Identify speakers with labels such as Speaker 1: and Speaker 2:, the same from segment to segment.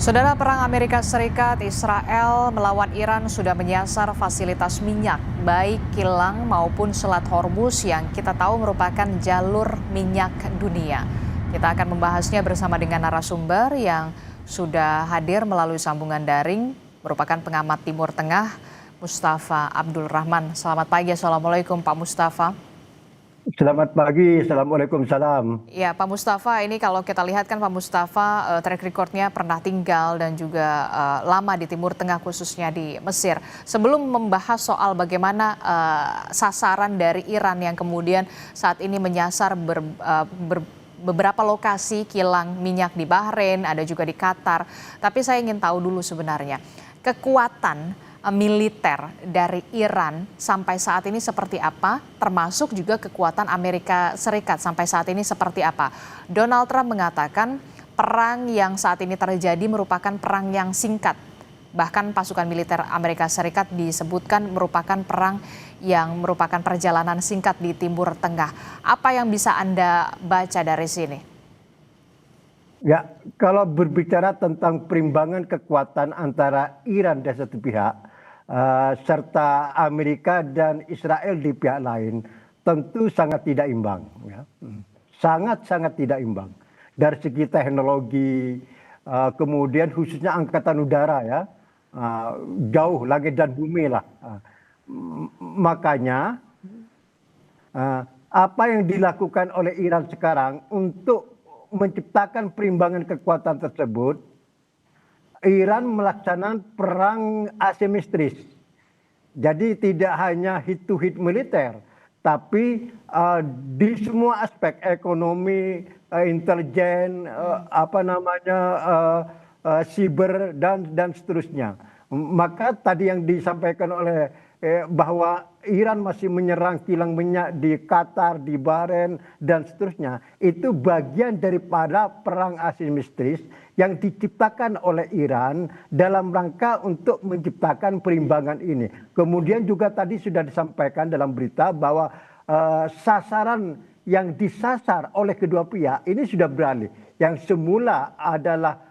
Speaker 1: Saudara, perang Amerika Serikat Israel melawan Iran sudah menyasar fasilitas minyak, baik kilang maupun Selat Hormuz yang kita tahu merupakan jalur minyak dunia. Kita akan membahasnya bersama dengan narasumber yang sudah hadir melalui sambungan daring, merupakan pengamat Timur Tengah, Mustafa Abdul Rahman. Selamat pagi, Assalamualaikum Pak Mustafa.
Speaker 2: Selamat pagi, Assalamualaikum, salam.
Speaker 1: Ya, Pak Mustafa, ini kalau kita lihat kan Pak Mustafa track recordnya pernah tinggal dan juga lama di Timur Tengah khususnya di Mesir. Sebelum membahas soal bagaimana sasaran dari Iran yang kemudian saat ini menyasar beberapa lokasi kilang minyak di Bahrain, ada juga di Qatar. Tapi saya ingin tahu dulu sebenarnya kekuatan militer dari Iran sampai saat ini seperti apa, termasuk juga kekuatan Amerika Serikat sampai saat ini seperti apa. Donald Trump mengatakan perang yang saat ini terjadi merupakan perang yang singkat. Bahkan pasukan militer Amerika Serikat disebutkan merupakan perang yang merupakan perjalanan singkat di Timur Tengah. Apa yang bisa Anda baca dari sini?
Speaker 2: Ya, kalau berbicara tentang perimbangan kekuatan antara Iran di satu pihak, serta Amerika dan Israel di pihak lain, tentu sangat tidak imbang. Ya. Sangat-sangat tidak imbang. Dari segi teknologi, kemudian khususnya angkatan udara ya, jauh langit dan bumi lah. Makanya apa yang dilakukan oleh Iran sekarang untuk menciptakan perimbangan kekuatan tersebut, Iran melaksanakan perang asimetris. Jadi tidak hanya hit to hit militer, tapi di semua aspek ekonomi, intelijen, siber dan seterusnya. Maka tadi yang disampaikan oleh bahwa Iran masih menyerang kilang minyak di Qatar, di Bahrain, dan seterusnya. Itu bagian daripada perang asimetris yang diciptakan oleh Iran dalam rangka untuk menciptakan perimbangan ini. Kemudian juga tadi sudah disampaikan dalam berita bahwa sasaran yang disasar oleh kedua pihak ini sudah beralih. Yang semula adalah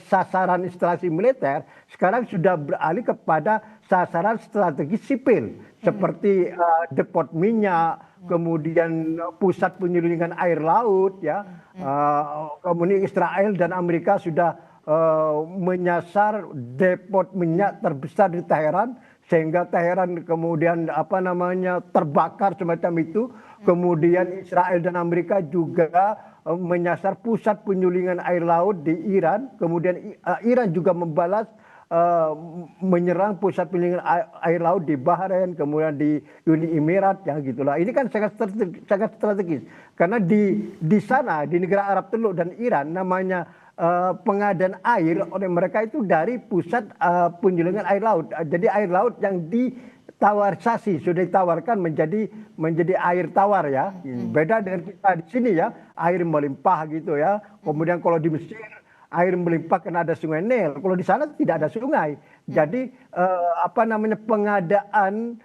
Speaker 2: sasaran instalasi militer, sekarang sudah beralih kepada sasaran strategis sipil seperti depot minyak, kemudian pusat penyelundupan air laut ya. Kemudian Israel dan Amerika sudah menyasar depot minyak terbesar di Teheran, sehingga Teheran kemudian terbakar semacam itu. Kemudian Israel dan Amerika juga menyasar pusat penyulingan air laut di Iran. Kemudian Iran juga membalas menyerang pusat penyulingan air laut di Bahrain, kemudian di Uni Emirat, ya gitulah. Ini kan sangat strategis karena di sana di negara Arab Teluk dan Iran namanya pengadaan air oleh mereka itu dari pusat penyulingan air laut. Jadi air laut yang sudah ditawarkan menjadi air tawar ya. Beda dengan kita di sini ya, air melimpah gitu ya. Kemudian kalau di Mesir air melimpah karena ada sungai Nil. Kalau di sana tidak ada sungai. Jadi pengadaan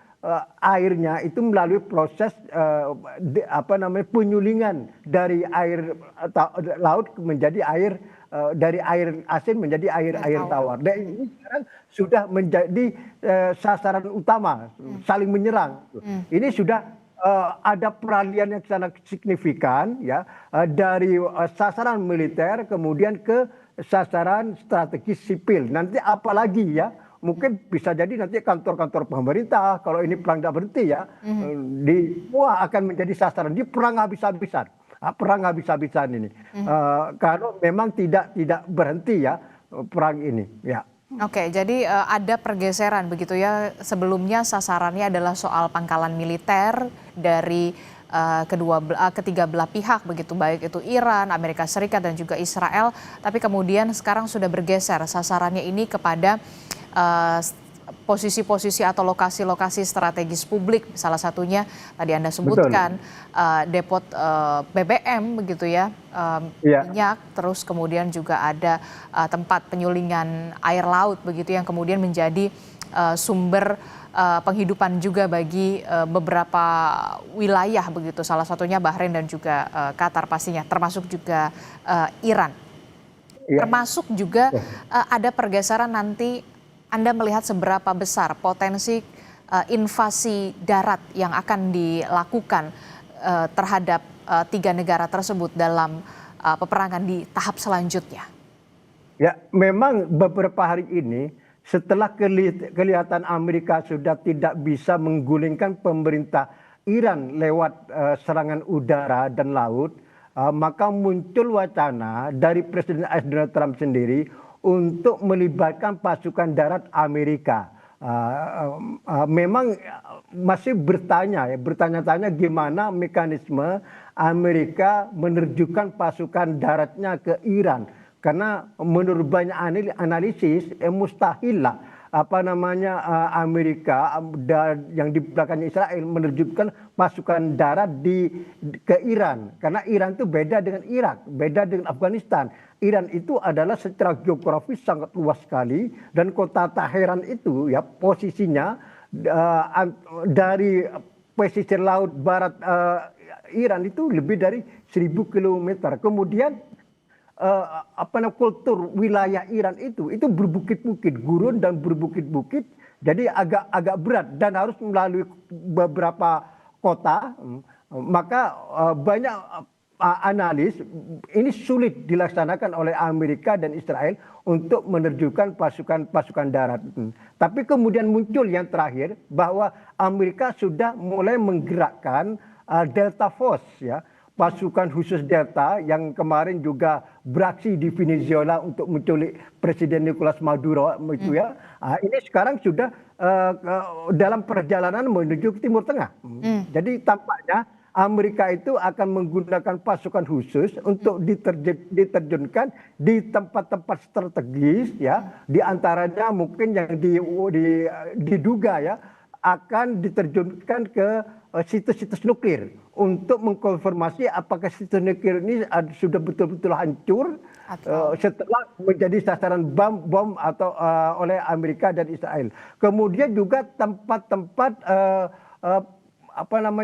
Speaker 2: airnya itu melalui proses penyulingan dari air laut menjadi air, dari air asin menjadi air tawar. Dan ini sekarang sudah menjadi sasaran utama, saling menyerang. Ini sudah ada peralihan yang sangat signifikan ya, dari sasaran militer kemudian ke sasaran strategis sipil. Nanti apalagi ya, mungkin bisa jadi nanti kantor-kantor pemerintah kalau ini perang tidak berhenti ya, akan menjadi sasaran di perang habis-habisan. Perang habis-habisan ini, kalau memang tidak berhenti ya perang ini ya.
Speaker 1: Oke, jadi ada pergeseran begitu ya. Sebelumnya sasarannya adalah soal pangkalan militer dari ketiga belah pihak begitu, baik itu Iran, Amerika Serikat dan juga Israel. Tapi kemudian sekarang sudah bergeser sasarannya ini kepada posisi-posisi atau lokasi-lokasi strategis publik, salah satunya tadi Anda sebutkan depot BBM begitu ya, minyak, terus kemudian juga ada tempat penyulingan air laut begitu yang kemudian menjadi sumber penghidupan juga bagi beberapa wilayah begitu, salah satunya Bahrain dan juga Qatar pastinya, termasuk juga Iran.
Speaker 2: Ya.
Speaker 1: termasuk juga ada pergeseran nanti Anda melihat seberapa besar potensi invasi darat yang akan dilakukan terhadap tiga negara tersebut dalam peperangan di tahap selanjutnya.
Speaker 2: Ya, memang beberapa hari ini setelah kelihatan Amerika sudah tidak bisa menggulingkan pemerintah Iran lewat serangan udara dan laut, maka muncul wacana dari Presiden Donald Trump sendiri untuk melibatkan pasukan darat Amerika. Memang masih bertanya-tanya gimana mekanisme Amerika menerjunkan pasukan daratnya ke Iran. Karena menurut banyak analisis mustahil lah Amerika yang di belakangnya Israel menerjunkan pasukan darat ke Iran, karena Iran itu beda dengan Irak, beda dengan Afghanistan. Iran itu adalah secara geografis sangat luas sekali, dan kota Teheran itu ya posisinya dari pesisir laut barat Iran itu lebih dari 1.000 kilometer. Kemudian kultur wilayah Iran itu berbukit-bukit, gurun dan berbukit-bukit, jadi agak berat dan harus melalui beberapa kota. Maka banyak analis ini sulit dilaksanakan oleh Amerika dan Israel untuk menerjunkan pasukan darat. Tapi kemudian muncul yang terakhir bahwa Amerika sudah mulai menggerakkan Delta Force, ya, pasukan khusus Delta yang kemarin juga beraksi di Venezuela untuk menculik Presiden Nicolas Maduro itu ya. Ini sekarang sudah dalam perjalanan menuju ke Timur Tengah. Jadi tampaknya Amerika itu akan menggunakan pasukan khusus untuk diterjunkan di tempat-tempat strategis, ya. Di antaranya mungkin yang diduga ya akan diterjunkan ke situs-situs nuklir untuk mengkonfirmasi apakah situs nuklir ini sudah betul-betul hancur setelah menjadi sasaran bom atau oleh Amerika dan Israel. Kemudian juga tempat-tempat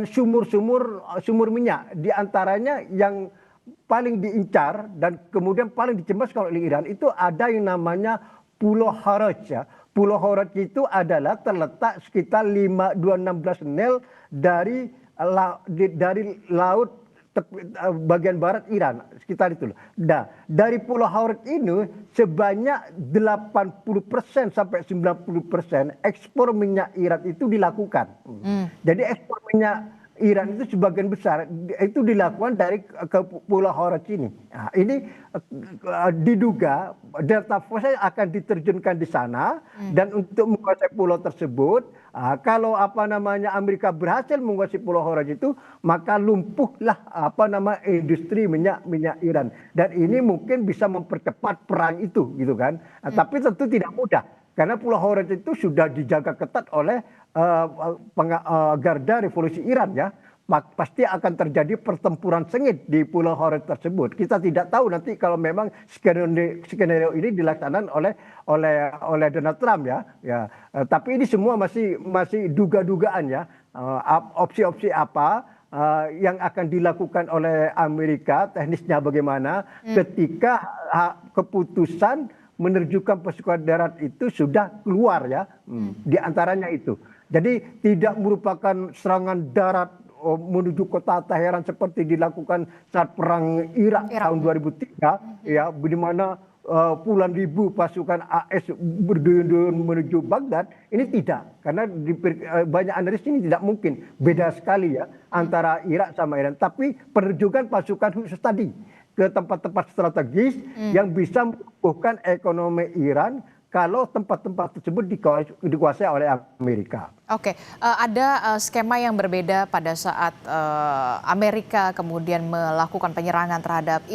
Speaker 2: sumur minyak, di antaranya yang paling diincar dan kemudian paling dicemaskan oleh Iran itu ada yang namanya Pulau Haraj, ya. Pulau Haraj itu adalah terletak sekitar 216 mil dari laut bagian barat Iran, sekitar itu. Nah, dari Pulau Haraj ini sebanyak 80% sampai 90% ekspor minyak Iran itu dilakukan. Jadi ekspor minyak Iran itu sebagian besar itu dilakukan dari ke Pulau Haraj ini. Nah, ini diduga Delta Force akan diterjunkan di sana dan untuk menguasai pulau tersebut. Kalau Amerika berhasil menguasai Pulau Haraj itu, maka lumpuhlah industri minyak Iran, dan ini mungkin bisa mempercepat perang itu, gitu kan. Tapi tentu tidak mudah. Karena Pulau Haraj itu sudah dijaga ketat oleh garda revolusi Iran, ya. Pasti akan terjadi pertempuran sengit di Pulau Haraj tersebut. Kita tidak tahu nanti kalau memang skenario ini dilaksanakan oleh Donald Trump, ya. Tapi ini semua masih duga-dugaan, ya. Opsi-opsi apa yang akan dilakukan oleh Amerika, teknisnya bagaimana ketika keputusan menerjunkan pasukan darat itu sudah keluar, ya. Di antaranya itu. Jadi tidak merupakan serangan darat menuju kota Teheran seperti dilakukan saat perang Irak tahun 2003, ya, di mana puluhan ribu pasukan AS berduyun-duyun menuju Baghdad. Ini tidak, karena banyak analis ini tidak mungkin, beda sekali, ya, antara Irak sama Iran. Tapi penerjunan pasukan khusus tadi ke tempat-tempat strategis yang bisa menumbuhkan ekonomi Iran kalau tempat-tempat tersebut dikuasai oleh Amerika.
Speaker 1: Oke, ada skema yang berbeda pada saat Amerika kemudian melakukan penyerangan terhadap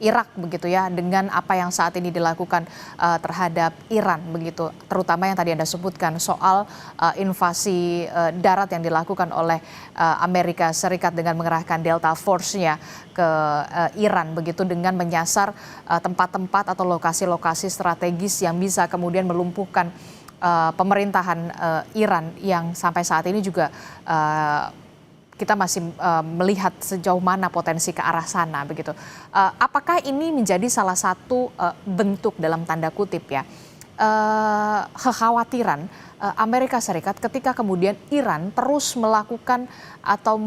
Speaker 1: Irak begitu, ya, dengan apa yang saat ini dilakukan terhadap Iran begitu, terutama yang tadi Anda sebutkan soal invasi darat yang dilakukan oleh Amerika Serikat dengan mengerahkan Delta Force-nya ke Iran begitu, dengan menyasar tempat-tempat atau lokasi-lokasi strategis yang bisa kemudian melumpuhkan pemerintahan Iran yang sampai saat ini juga kita masih melihat sejauh mana potensi ke arah sana begitu. Apakah ini menjadi salah satu bentuk dalam tanda kutip ya kekhawatiran Amerika Serikat ketika kemudian Iran terus melakukan atau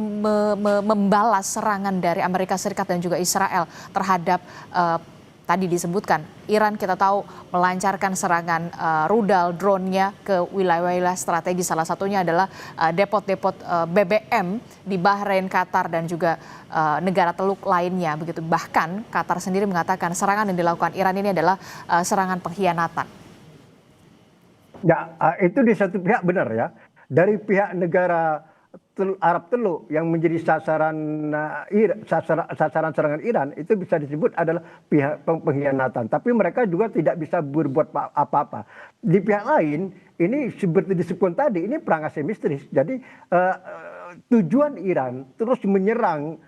Speaker 1: membalas serangan dari Amerika Serikat dan juga Israel terhadap tadi disebutkan Iran kita tahu melancarkan serangan rudal drone-nya ke wilayah-wilayah strategis, salah satunya adalah depot-depot BBM di Bahrain, Qatar dan juga negara Teluk lainnya begitu. Bahkan Qatar sendiri mengatakan serangan yang dilakukan Iran ini adalah serangan pengkhianatan.
Speaker 2: Ya, itu di satu pihak benar ya. Dari pihak negara Arab Teluk yang menjadi sasaran serangan Iran itu bisa disebut adalah pihak pengkhianatan. Tapi mereka juga tidak bisa berbuat apa-apa. Di pihak lain, ini seperti disebutkan tadi, ini perang asimetris. Jadi tujuan Iran terus menyerang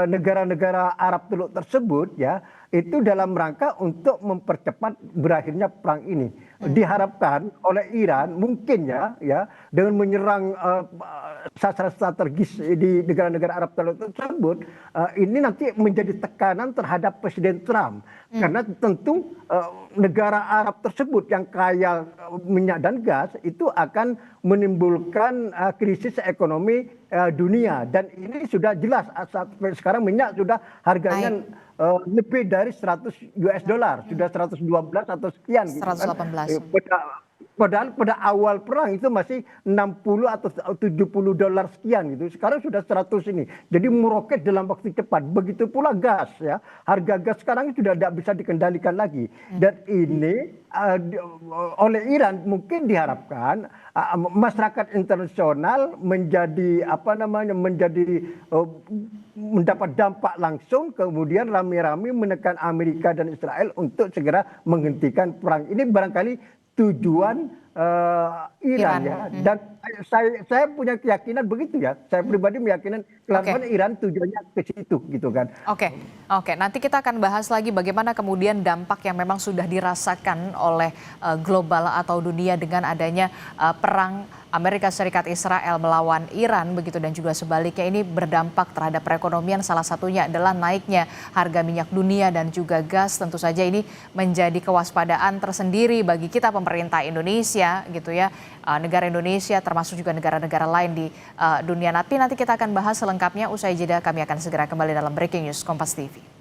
Speaker 2: negara-negara Arab Teluk tersebut ya itu dalam rangka untuk mempercepat berakhirnya perang ini. Diharapkan oleh Iran mungkin ya dengan menyerang sasaran strategis di negara-negara Arab Teluk tersebut ini nanti menjadi tekanan terhadap Presiden Trump karena tentu negara Arab tersebut yang kaya minyak dan gas itu akan menimbulkan krisis ekonomi dunia dan ini sudah jelas sekarang minyak sudah harganya lebih dari 100 US dollar, sudah 112 atau sekian gitu
Speaker 1: 118.
Speaker 2: Padahal pada awal perang itu masih 60 atau 70 dolar sekian gitu. Sekarang sudah 100 ini. Jadi meroket dalam waktu cepat. Begitu pula gas ya. Harga gas sekarang sudah tidak bisa dikendalikan lagi. Dan ini oleh Iran mungkin diharapkan masyarakat internasional menjadi mendapat dampak langsung kemudian rame-rame menekan Amerika dan Israel untuk segera menghentikan perang. Ini barangkali tujuan Iran ya dan saya punya keyakinan begitu ya, saya pribadi meyakinkan kelakuan Iran tujuannya ke situ gitu kan.
Speaker 1: Oke, nanti kita akan bahas lagi bagaimana kemudian dampak yang memang sudah dirasakan oleh global atau dunia dengan adanya perang Amerika Serikat Israel melawan Iran begitu dan juga sebaliknya ini berdampak terhadap perekonomian, salah satunya adalah naiknya harga minyak dunia dan juga gas. Tentu saja ini menjadi kewaspadaan tersendiri bagi kita pemerintah Indonesia gitu ya, negara Indonesia termasuk juga negara-negara lain di dunia. Nanti kita akan bahas selengkapnya usai jeda, kami akan segera kembali dalam Breaking News Kompas TV.